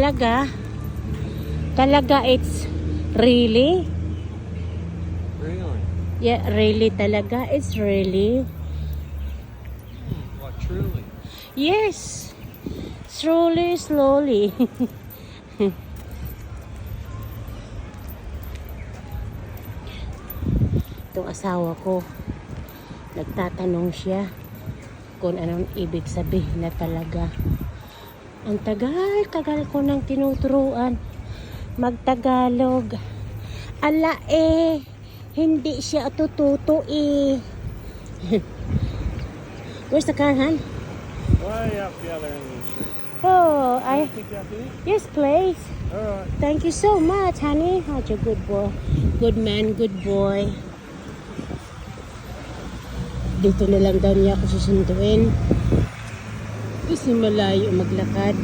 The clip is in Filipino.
Talaga? Talaga it's really? Really? Yeah, really talaga. It's really. What, truly? Yes. Slowly, slowly. Itong asawa ko, nagtatanong siya kung anong ibig sabihin na talaga. Ang tagal ko nang tinuturuan magtagalog. Ala hindi siya tututo Where's the car, hon? Way up the other end of the street. Oh, Can I pick you up here? yes, please. Alright. Thank you so much, honey. Such a good boy. Good man, good boy. Dito na lang daw niya ako susunduin. Kasi malayo maglakad.